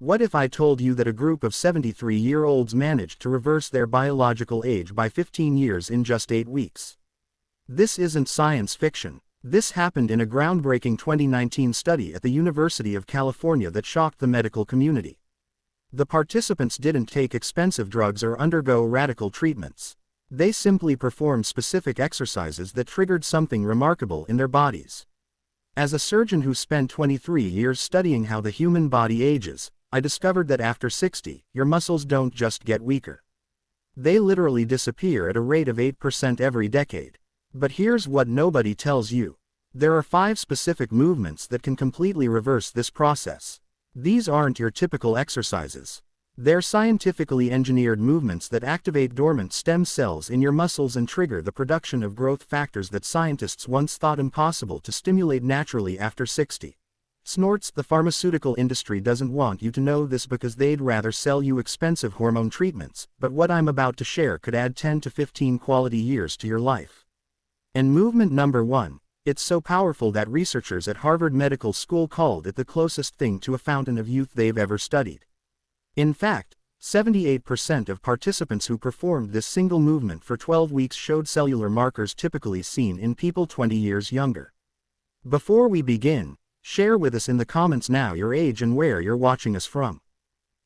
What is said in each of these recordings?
What if I told you that a group of 73-year-olds managed to reverse their biological age by 15 years in just 8 weeks? This isn't science fiction. This happened in a groundbreaking 2019 study at the University of California that shocked the medical community. The participants didn't take expensive drugs or undergo radical treatments. They simply performed specific exercises that triggered something remarkable in their bodies. As a surgeon who spent 23 years studying how the human body ages, I discovered that after 60, your muscles don't just get weaker. They literally disappear at a rate of 8% every decade. But here's what nobody tells you. There are 5 specific movements that can completely reverse this process. These aren't your typical exercises. They're scientifically engineered movements that activate dormant stem cells in your muscles and trigger the production of growth factors that scientists once thought impossible to stimulate naturally after 60. Snorts, the pharmaceutical industry doesn't want you to know this because they'd rather sell you expensive hormone treatments, but what I'm about to share could add 10 to 15 quality years to your life. And movement number 1. It's so powerful that researchers at Harvard Medical School called it the closest thing to a fountain of youth they've ever studied. In fact, 78% of participants who performed this single movement for 12 weeks showed cellular markers typically seen in people 20 years younger. Before we begin, share with us in the comments now your age and where you're watching us from.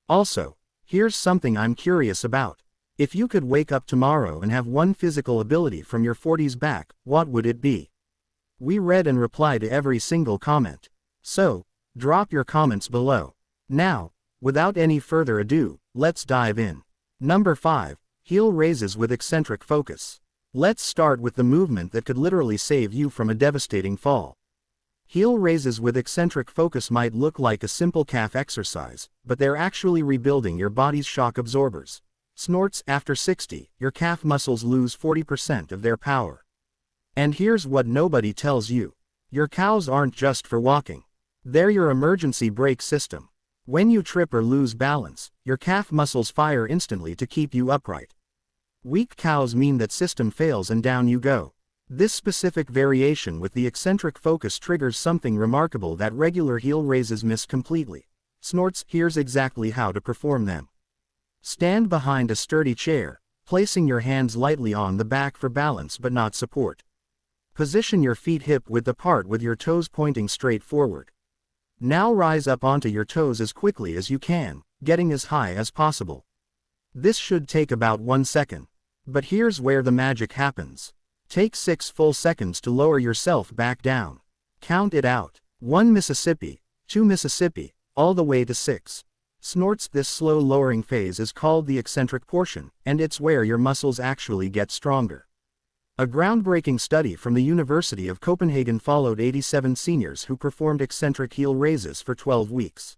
Also, here's something I'm curious about. If you could wake up tomorrow and have one physical ability from your 40s back, what would it be? We read and reply to every single comment. So, drop your comments below. Now, without any further ado, let's dive in. Number 5. Heel raises with eccentric focus. Let's start with the movement that could literally save you from a devastating fall. Heel raises with eccentric focus might look like a simple calf exercise, but they're actually rebuilding your body's shock absorbers. Snorts, after 60, your calf muscles lose 40% of their power. And here's what nobody tells you. Your calves aren't just for walking. They're your emergency brake system. When you trip or lose balance, your calf muscles fire instantly to keep you upright. Weak calves mean that system fails and down you go. This specific variation with the eccentric focus triggers something remarkable that regular heel raises miss completely. Snorts, here's exactly how to perform them. Stand behind a sturdy chair, placing your hands lightly on the back for balance but not support. Position your feet hip-width apart with your toes pointing straight forward. Now rise up onto your toes as quickly as you can, getting as high as possible. This should take about 1 second. But here's where the magic happens. Take 6 full seconds to lower yourself back down. Count it out. 1 Mississippi, 2 Mississippi, all the way to 6. Snorts. This slow lowering phase is called the eccentric portion, and it's where your muscles actually get stronger. A groundbreaking study from the University of Copenhagen followed 87 seniors who performed eccentric heel raises for 12 weeks.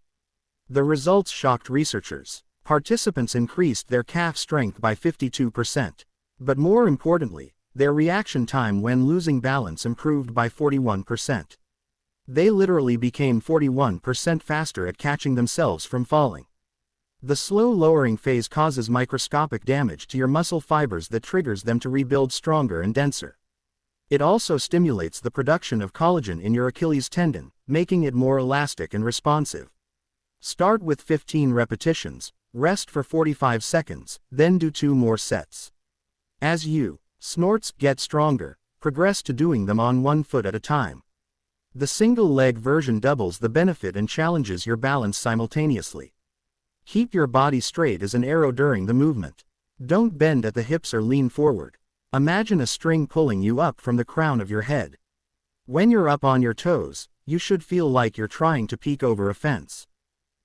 The results shocked researchers. Participants increased their calf strength by 52%. But more importantly, their reaction time when losing balance improved by 41%. They literally became 41% faster at catching themselves from falling. The slow lowering phase causes microscopic damage to your muscle fibers that triggers them to rebuild stronger and denser. It also stimulates the production of collagen in your Achilles tendon, making it more elastic and responsive. Start with 15 repetitions, rest for 45 seconds, then do 2 more sets. As you, Snorts, get stronger, progress to doing them on 1 foot at a time. The single leg version doubles the benefit and challenges your balance simultaneously. Keep your body straight as an arrow during the movement. Don't bend at the hips or lean forward. Imagine a string pulling you up from the crown of your head. When you're up on your toes, you should feel like you're trying to peek over a fence.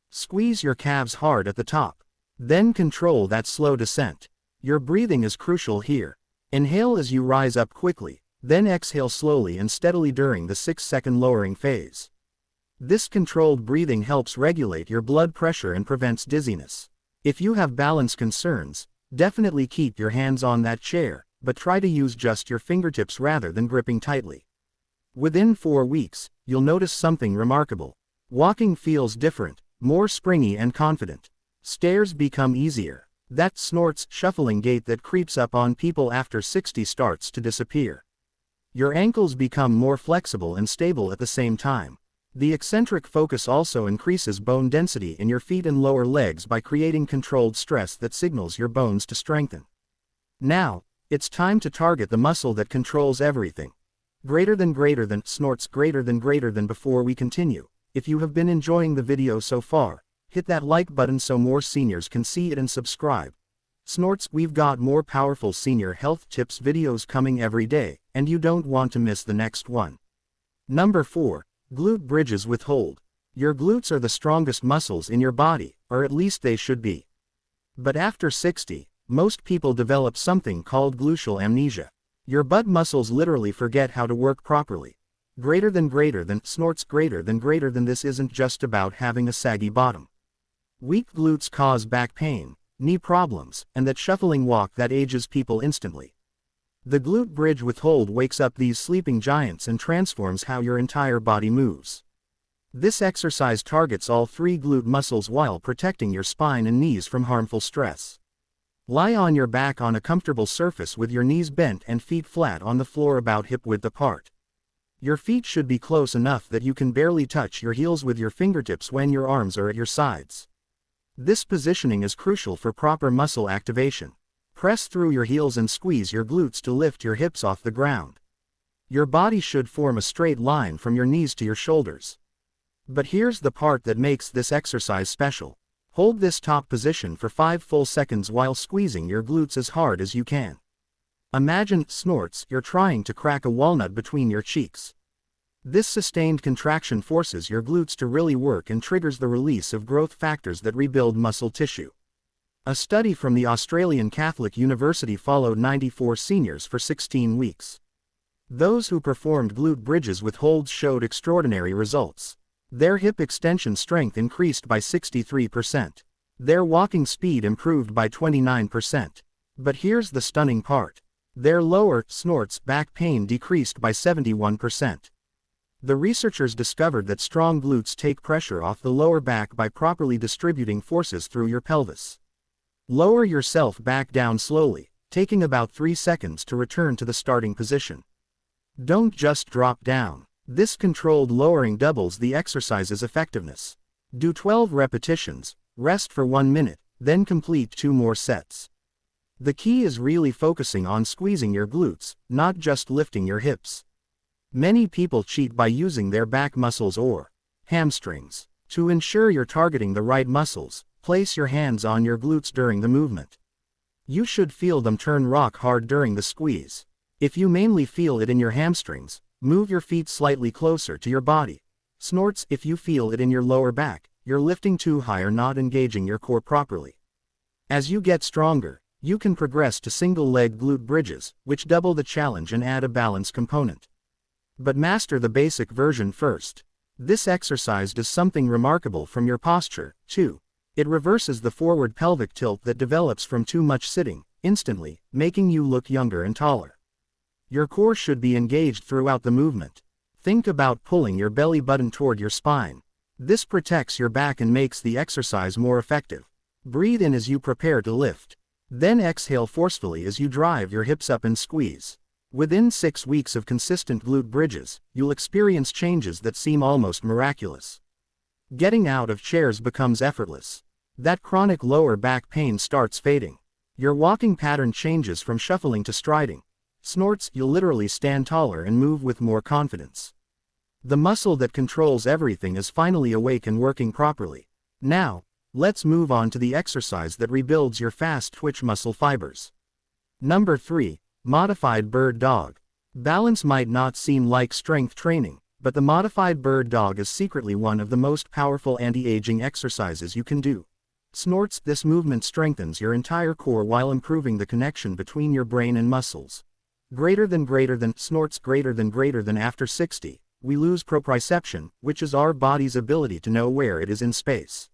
Squeeze your calves hard at the top. Then control that slow descent. Your breathing is crucial here. Inhale as you rise up quickly, then exhale slowly and steadily during the 6-second lowering phase. This controlled breathing helps regulate your blood pressure and prevents dizziness. If you have balance concerns, definitely keep your hands on that chair, but try to use just your fingertips rather than gripping tightly. Within 4 weeks, you'll notice something remarkable. Walking feels different, more springy and confident. Stairs become easier. That Snorts shuffling gait that creeps up on people after 60 starts to disappear. Your ankles become more flexible and stable at the same time. The eccentric focus also increases bone density in your feet and lower legs by creating controlled stress that signals your bones to strengthen. Now, it's time to target the muscle that controls everything. Greater than, snorts greater than. Before we continue, if you have been enjoying the video so far, hit that like button so more seniors can see it and subscribe. Snorts, we've got more powerful senior health tips videos coming every day, and you don't want to miss the next one. Number 4. Glute bridges with hold. Your glutes are the strongest muscles in your body, or at least they should be. But after 60, most people develop something called gluteal amnesia. Your butt muscles literally forget how to work properly. Greater than, snorts greater than. This isn't just about having a saggy bottom. Weak glutes cause back pain, knee problems, and that shuffling walk that ages people instantly. The glute bridge with hold wakes up these sleeping giants and transforms how your entire body moves. This exercise targets all 3 glute muscles while protecting your spine and knees from harmful stress. Lie on your back on a comfortable surface with your knees bent and feet flat on the floor about hip width apart. Your feet should be close enough that you can barely touch your heels with your fingertips when your arms are at your sides. This positioning is crucial for proper muscle activation. Press through your heels and squeeze your glutes to lift your hips off the ground. Your body should form a straight line from your knees to your shoulders. But here's the part that makes this exercise special. Hold this top position for 5 full seconds while squeezing your glutes as hard as you can. Imagine, snorts, you're trying to crack a walnut between your cheeks. This sustained contraction forces your glutes to really work and triggers the release of growth factors that rebuild muscle tissue. A study from the Australian Catholic University followed 94 seniors for 16 weeks. Those who performed glute bridges with holds showed extraordinary results. Their hip extension strength increased by 63%. Their walking speed improved by 29%. But here's the stunning part. Their lower, snorts, back pain decreased by 71%. The researchers discovered that strong glutes take pressure off the lower back by properly distributing forces through your pelvis. Lower yourself back down slowly, taking about 3 seconds to return to the starting position. Don't just drop down. This controlled lowering doubles the exercise's effectiveness. Do 12 repetitions, rest for 1 minute, then complete 2 more sets. The key is really focusing on squeezing your glutes, not just lifting your hips. Many people cheat by using their back muscles or hamstrings. To ensure you're targeting the right muscles, place your hands on your glutes during the movement. You should feel them turn rock hard during the squeeze. If you mainly feel it in your hamstrings, move your feet slightly closer to your body. Snorts, if you feel it in your lower back, you're lifting too high or not engaging your core properly. As you get stronger, you can progress to single-leg glute bridges, which double the challenge and add a balance component. But master the basic version first. This exercise does something remarkable from your posture, too. It reverses the forward pelvic tilt that develops from too much sitting, instantly, making you look younger and taller. Your core should be engaged throughout the movement. Think about pulling your belly button toward your spine. This protects your back and makes the exercise more effective. Breathe in as you prepare to lift. Then exhale forcefully as you drive your hips up and squeeze. Within 6 weeks of consistent glute bridges, you'll experience changes that seem almost miraculous. Getting out of chairs becomes effortless. That chronic lower back pain starts fading. Your walking pattern changes from shuffling to striding. Snorts, you'll literally stand taller and move with more confidence. The muscle that controls everything is finally awake and working properly. Now, let's move on to the exercise that rebuilds your fast twitch muscle fibers. Number 3. Modified bird dog. Balance might not seem like strength training, but the modified bird dog is secretly one of the most powerful anti-aging exercises you can do. Snorts, this movement strengthens your entire core while improving the connection between your brain and muscles. Greater than, snorts greater than. After 60, we lose proprioception, which is our body's ability to know where it is in space.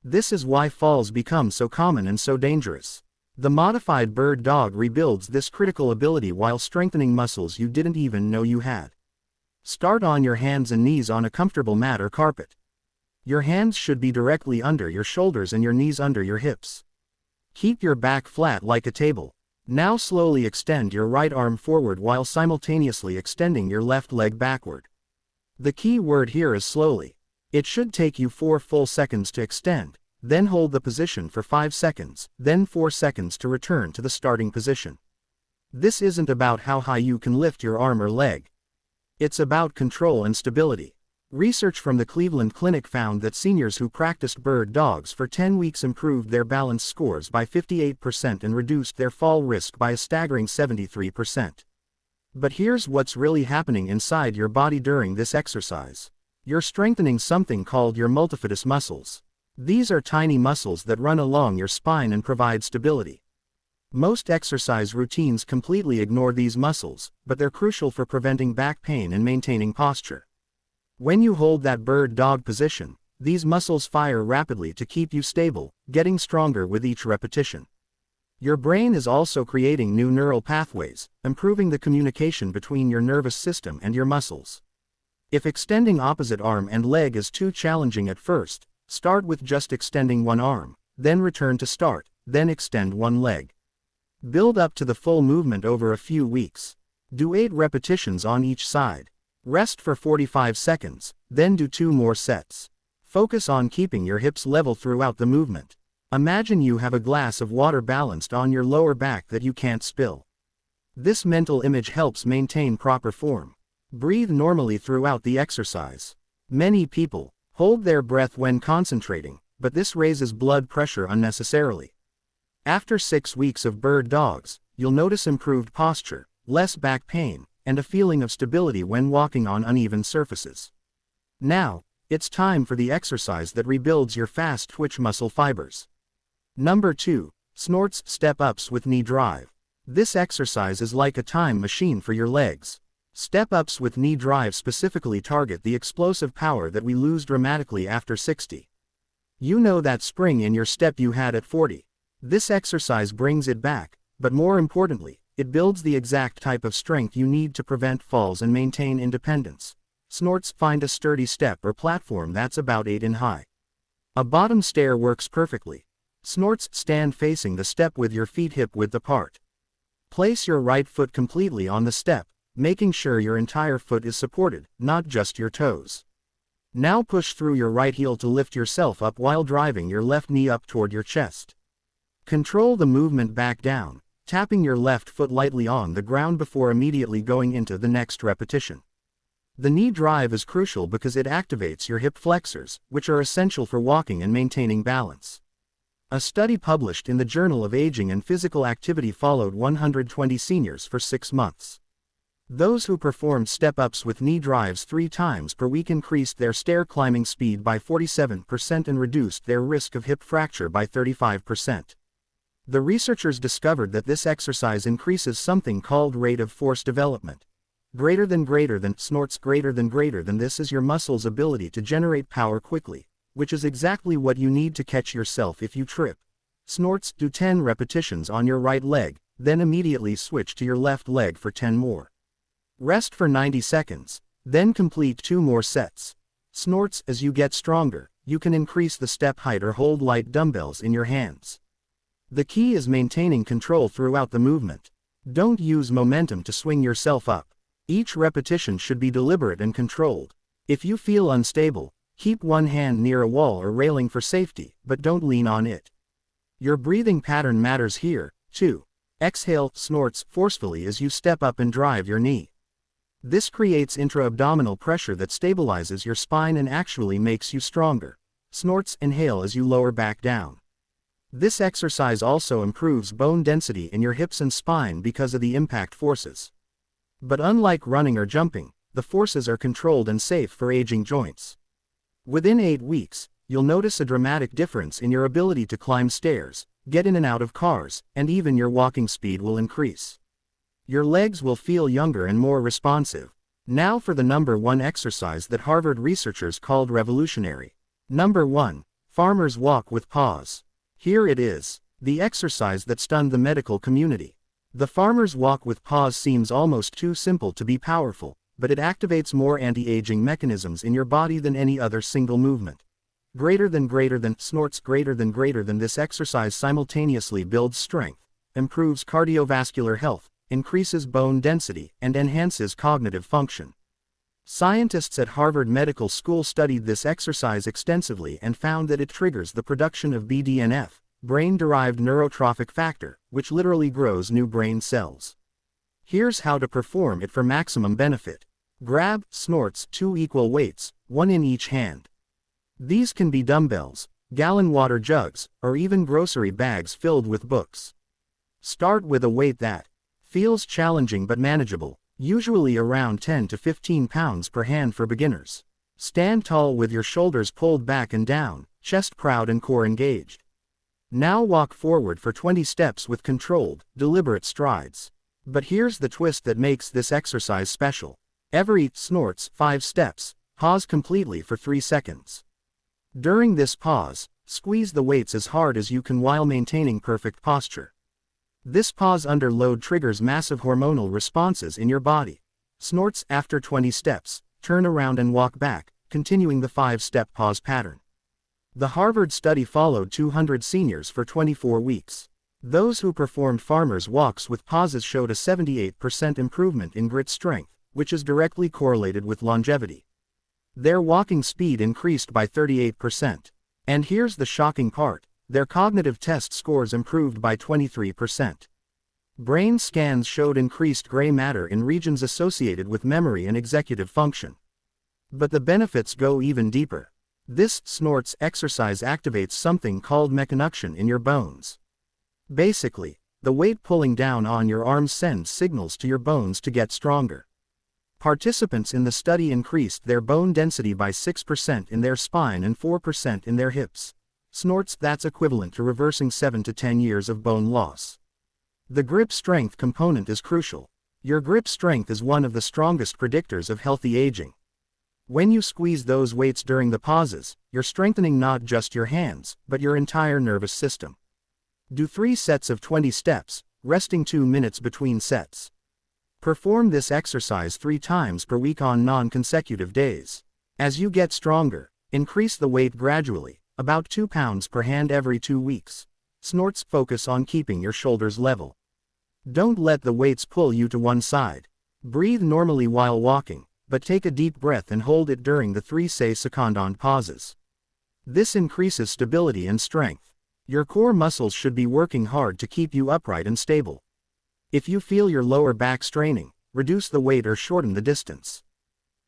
This is why falls become so common and so dangerous. The modified bird dog rebuilds this critical ability while strengthening muscles you didn't even know you had. Start on your hands and knees on a comfortable mat or carpet. Your hands should be directly under your shoulders and your knees under your hips. Keep your back flat like a table. Now slowly extend your right arm forward while simultaneously extending your left leg backward. The key word here is slowly. It should take you 4 full seconds to extend, then hold the position for 5 seconds, then 4 seconds to return to the starting position. This isn't about how high you can lift your arm or leg. It's about control and stability. Research from the Cleveland Clinic found that seniors who practiced bird dogs for 10 weeks improved their balance scores by 58% and reduced their fall risk by a staggering 73%. But here's what's really happening inside your body during this exercise. You're strengthening something called your multifidus muscles. These are tiny muscles that run along your spine and provide stability. Most exercise routines completely ignore these muscles, but they're crucial for preventing back pain and maintaining posture. When you hold that bird dog position, these muscles fire rapidly to keep you stable, getting stronger with each repetition. Your brain is also creating new neural pathways, improving the communication between your nervous system and your muscles. If extending opposite arm and leg is too challenging at first, start with just extending one arm, then return to start, then extend one leg. Build up to the full movement over a few weeks. Do 8 repetitions on each side. Rest for 45 seconds, then do 2 more sets. Focus on keeping your hips level throughout the movement. Imagine you have a glass of water balanced on your lower back that you can't spill. This mental image helps maintain proper form. Breathe normally throughout the exercise. Many people hold their breath when concentrating, but this raises blood pressure unnecessarily. After 6 weeks of bird dogs, you'll notice improved posture, less back pain, and a feeling of stability when walking on uneven surfaces. Now, it's time for the exercise that rebuilds your fast twitch muscle fibers. Number 2. Snorts step-ups with knee drive. This exercise is like a time machine for your legs. Step-ups with knee drive specifically target the explosive power that we lose dramatically after 60. You know that spring in your step you had at 40. This exercise brings it back, but more importantly, it builds the exact type of strength you need to prevent falls and maintain independence. Snorts find a sturdy step or platform that's about 8 in high. A bottom stair works perfectly. Snorts stand facing the step with your feet hip-width apart. Place your right foot completely on the step, making sure your entire foot is supported, not just your toes. Now push through your right heel to lift yourself up while driving your left knee up toward your chest. Control the movement back down, tapping your left foot lightly on the ground before immediately going into the next repetition. The knee drive is crucial because it activates your hip flexors, which are essential for walking and maintaining balance. A study published in the Journal of Aging and Physical Activity followed 120 seniors for 6 months. Those who performed step-ups with knee drives 3 times per week increased their stair climbing speed by 47% and reduced their risk of hip fracture by 35%. The researchers discovered that this exercise increases something called rate of force development. Greater than snorts greater than this is your muscle's ability to generate power quickly, which is exactly what you need to catch yourself if you trip. Snorts do 10 repetitions on your right leg, then immediately switch to your left leg for 10 more. Rest for 90 seconds, then complete 2 more sets. Snorts as you get stronger, you can increase the step height or hold light dumbbells in your hands. The key is maintaining control throughout the movement. Don't use momentum to swing yourself up. Each repetition should be deliberate and controlled. If you feel unstable, keep one hand near a wall or railing for safety, but don't lean on it. Your breathing pattern matters here, too. Exhale, snorts forcefully as you step up and drive your knee. This creates intra-abdominal pressure that stabilizes your spine and actually makes you stronger. Snorts, inhale as you lower back down. This exercise also improves bone density in your hips and spine because of the impact forces. But unlike running or jumping, the forces are controlled and safe for aging joints. Within 8 weeks, you'll notice a dramatic difference in your ability to climb stairs, get in and out of cars, and even your walking speed will increase. Your legs will feel younger and more responsive. Now for the number 1 exercise that Harvard researchers called revolutionary. Number 1. Farmer's walk with pause. Here it is, the exercise that stunned the medical community. The farmer's walk with pause seems almost too simple to be powerful, but it activates more anti-aging mechanisms in your body than any other single movement. Snorts greater than this exercise simultaneously builds strength, improves cardiovascular health, increases bone density, and enhances cognitive function. Scientists at Harvard Medical School studied this exercise extensively and found that it triggers the production of BDNF, brain-derived neurotrophic factor, which literally grows new brain cells. Here's how to perform it for maximum benefit. Grab, snorts, 2 equal weights, 1 in each hand. These can be dumbbells, gallon water jugs, or even grocery bags filled with books. Start with a weight that feels challenging but manageable, usually around 10 to 15 pounds per hand for beginners. Stand tall with your shoulders pulled back and down, chest proud and core engaged. Now walk forward for 20 steps with controlled, deliberate strides. But here's the twist that makes this exercise special. Every snorts 5 steps, pause completely for 3 seconds. During this pause, squeeze the weights as hard as you can while maintaining perfect posture. This pause under load triggers massive hormonal responses in your body. Snorts after 20 steps, turn around and walk back, continuing the 5-step pause pattern. The Harvard study followed 200 seniors for 24 weeks. Those who performed farmers' walks with pauses showed a 78% improvement in grit strength, which is directly correlated with longevity. Their walking speed increased by 38%. And here's the shocking part, their cognitive test scores improved by 23%. Brain scans showed increased gray matter in regions associated with memory and executive function. But the benefits go even deeper. This snorts exercise activates something called meconduction in your bones. Basically, the weight pulling down on your arms sends signals to your bones to get stronger. Participants in the study increased their bone density by 6% in their spine and 4% in their hips. Snorts that's equivalent to reversing 7 to 10 years of bone loss. The grip strength component is crucial. Your grip strength is one of the strongest predictors of healthy aging. When you squeeze those weights during the pauses, you're strengthening not just your hands, but your entire nervous system. Do 3 sets of 20 steps, resting 2 minutes between sets. Perform this exercise 3 times per week on non-consecutive days. As you get stronger, increase the weight gradually, about 2 pounds per hand every 2 weeks. Snorts focus on keeping your shoulders level. Don't let the weights pull you to one side. Breathe normally while walking, but take a deep breath and hold it during the 3 second pauses. This increases stability and strength. Your core muscles should be working hard to keep you upright and stable. If you feel your lower back straining, reduce the weight or shorten the distance.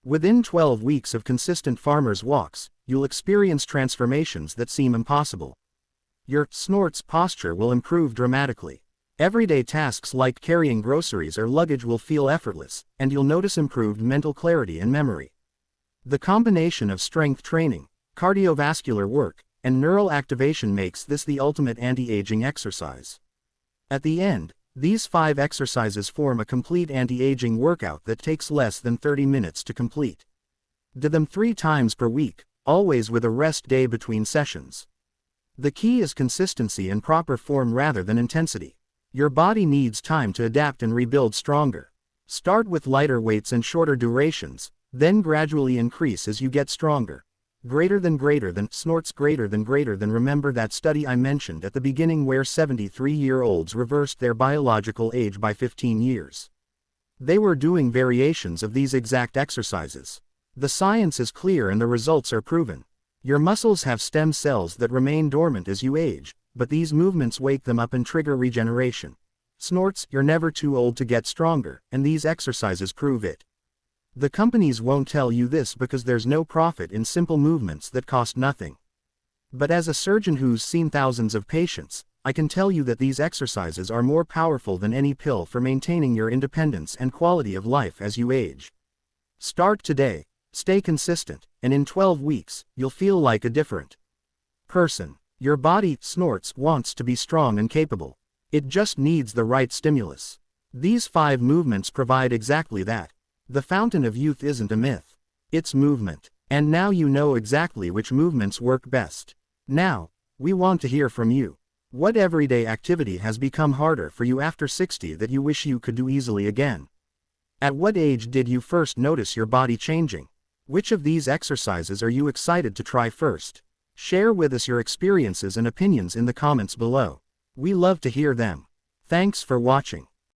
Within 12 weeks of consistent farmers' walks, you'll experience transformations that seem impossible. Your snorts posture will improve dramatically. Everyday tasks like carrying groceries or luggage will feel effortless, and you'll notice improved mental clarity and memory. The combination of strength training, cardiovascular work, and neural activation makes this the ultimate anti-aging exercise. At the end, these 5 exercises form a complete anti-aging workout that takes less than 30 minutes to complete. Do them 3 times per week, always with a rest day between sessions. The key is consistency and proper form rather than intensity. Your body needs time to adapt and rebuild stronger. Start with lighter weights and shorter durations, then gradually increase as you get stronger. Greater than, snorts greater than. Remember that study I mentioned at the beginning where 73-year-olds reversed their biological age by 15 years. They were doing variations of these exact exercises. The science is clear and the results are proven. Your muscles have stem cells that remain dormant as you age, but these movements wake them up and trigger regeneration. Snorts, you're never too old to get stronger, and these exercises prove it. The companies won't tell you this because there's no profit in simple movements that cost nothing. But as a surgeon who's seen thousands of patients, I can tell you that these exercises are more powerful than any pill for maintaining your independence and quality of life as you age. Start today, stay consistent, and in 12 weeks, you'll feel like a different person. Your body, snorts, wants to be strong and capable. It just needs the right stimulus. These 5 movements provide exactly that. The fountain of youth isn't a myth. It's movement. And now you know exactly which movements work best. Now, we want to hear from you. What everyday activity has become harder for you after 60 that you wish you could do easily again? At what age did you first notice your body changing? Which of these exercises are you excited to try first? Share with us your experiences and opinions in the comments below. We love to hear them. Thanks for watching.